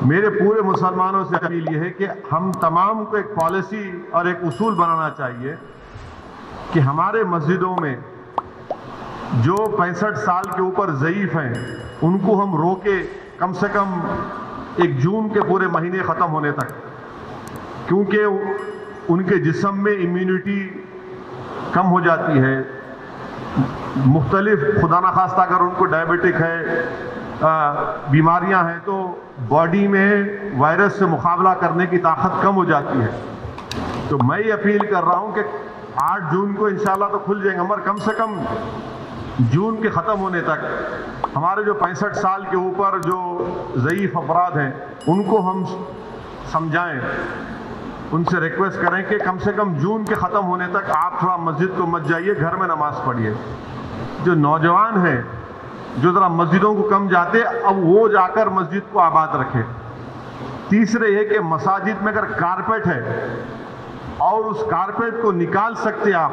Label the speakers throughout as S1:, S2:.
S1: میرے پورے مسلمانوں سے اپیل یہ ہے کہ ہم تمام کو ایک پالیسی اور ایک اصول بنانا چاہیے کہ ہمارے مسجدوں میں جو 65 سال کے اوپر ضعیف ہیں ان کو ہم روکے کم سے کم 1 جون کے پورے مہینے ختم ہونے تک، کیونکہ ان کے جسم میں امیونٹی کم ہو جاتی ہے. مختلف خدا نخواستہ اگر ان کو ڈائبٹک ہے، بیماریاں ہیں، تو باڈی میں وائرس سے مقابلہ کرنے کی طاقت کم ہو جاتی ہے. تو میں یہ اپیل کر رہا ہوں کہ 8 جون کو انشاءاللہ تو کھل جائیں گے، مگر کم سے کم جون کے ختم ہونے تک ہمارے جو 65 سال کے اوپر جو ضعیف افراد ہیں ان کو ہم سمجھائیں، ان سے ریکویسٹ کریں کہ کم سے کم جون کے ختم ہونے تک آپ تھوڑا مسجد کو مت جائیے، گھر میں نماز پڑھیے. جو نوجوان ہیں جو ذرا مسجدوں کو کم جاتے، اب وہ جا کر مسجد کو آباد رکھے. تیسرے یہ کہ مساجد میں اگر کارپیٹ ہے اور اس کارپیٹ کو نکال سکتے آپ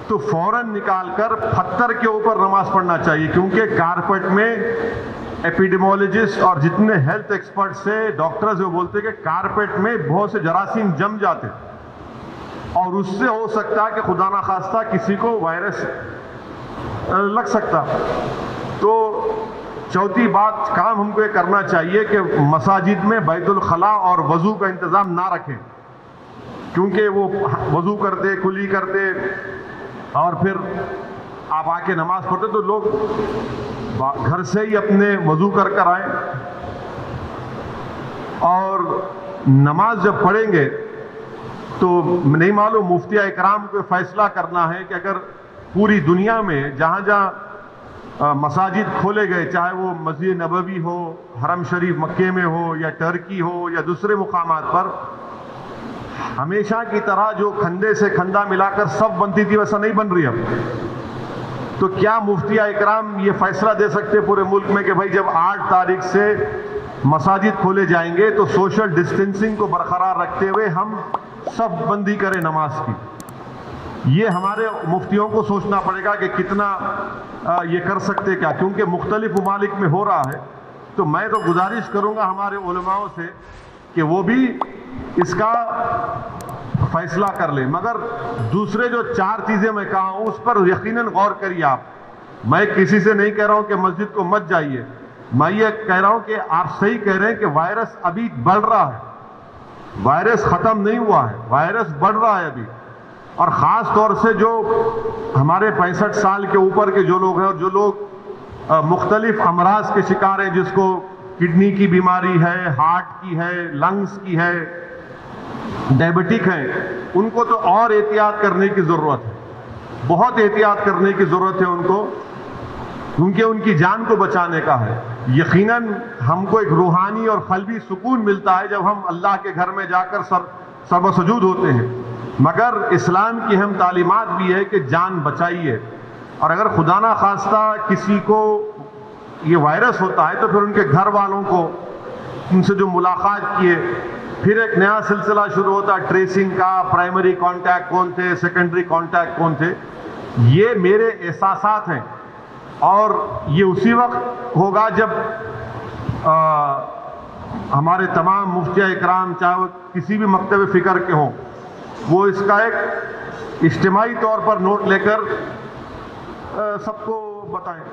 S1: تو فوراً نکال کر پتھر کے اوپر نماز پڑھنا چاہیے، کیونکہ کارپیٹ میں ایپیڈیمولوجسٹ اور جتنے ہیلتھ ایکسپرٹ سے ڈاکٹرز وہ بولتے ہیں کہ کارپیٹ میں بہت سے جراثیم جم جاتے اور اس سے ہو سکتا ہے کہ خدا نخواستہ کسی کو وائرس لگ سکتا. تو چوتھی بات کام ہم کو یہ کرنا چاہیے کہ مساجد میں بیت الخلاء اور وضو کا انتظام نہ رکھیں، کیونکہ وہ وضو کرتے کلی کرتے اور پھر آپ آ کے نماز پڑھتے تو لوگ گھر سے ہی اپنے وضو کر آئیں. اور نماز جب پڑھیں گے تو نہیں معلوم مفتی اکرام کو فیصلہ کرنا ہے کہ اگر پوری دنیا میں جہاں جہاں مساجد کھولے گئے، چاہے وہ مسجد نبوی ہو، حرم شریف مکے میں ہو، یا ٹرکی ہو، یا دوسرے مقامات پر، ہمیشہ کی طرح جو کھندے سے کھندا ملا کر سب بنتی تھی ویسا نہیں بن رہی اب. تو کیا مفتی اکرام یہ فیصلہ دے سکتے پورے ملک میں کہ بھائی جب 8 تاریخ سے مساجد کھولے جائیں گے تو سوشل ڈسٹینسنگ کو برقرار رکھتے ہوئے ہم سب بندی کریں نماز کی؟ یہ ہمارے مفتیوں کو سوچنا پڑے گا کہ کتنا یہ کر سکتے کیا، کیونکہ مختلف ممالک میں ہو رہا ہے. تو میں تو گزارش کروں گا ہمارے علماؤں سے کہ وہ بھی اس کا فیصلہ کر لیں. مگر دوسرے جو 4 چیزیں میں کہا ہوں اس پر یقیناً غور کریے آپ. میں کسی سے نہیں کہہ رہا ہوں کہ مسجد کو مت جائیے، میں یہ کہہ رہا ہوں کہ آپ صحیح کہہ رہے ہیں کہ وائرس ابھی بڑھ رہا ہے، وائرس ختم نہیں ہوا ہے، وائرس بڑھ رہا ہے ابھی. اور خاص طور سے جو ہمارے 65 سال کے اوپر کے جو لوگ ہیں اور جو لوگ مختلف امراض کے شکار ہیں، جس کو کڈنی کی بیماری ہے، ہارٹ کی ہے، لنگز کی ہے، ڈائبٹک ہیں، ان کو تو اور احتیاط کرنے کی ضرورت ہے، بہت احتیاط کرنے کی ضرورت ہے ان کو، کیونکہ ان کی جان کو بچانے کا ہے. یقیناً ہم کو ایک روحانی اور قلبی سکون ملتا ہے جب ہم اللہ کے گھر میں جا کر سر و سجود ہوتے ہیں، مگر اسلام کی اہم تعلیمات بھی ہے کہ جان بچائیے. اور اگر خدا نہ خواستہ کسی کو یہ وائرس ہوتا ہے تو پھر ان کے گھر والوں کو ان سے جو ملاقات کیے، پھر ایک نیا سلسلہ شروع ہوتا ہے ٹریسنگ کا. پرائمری کانٹیکٹ کون تھے، سیکنڈری کانٹیکٹ کون تھے. یہ میرے احساسات ہیں اور یہ اسی وقت ہوگا جب ہمارے تمام مفتی اکرام چاہے وہ کسی بھی مکتب فکر کے ہوں، وہ اس کا ایک اجتماعی طور پر نوٹ لے کر سب کو بتائیں.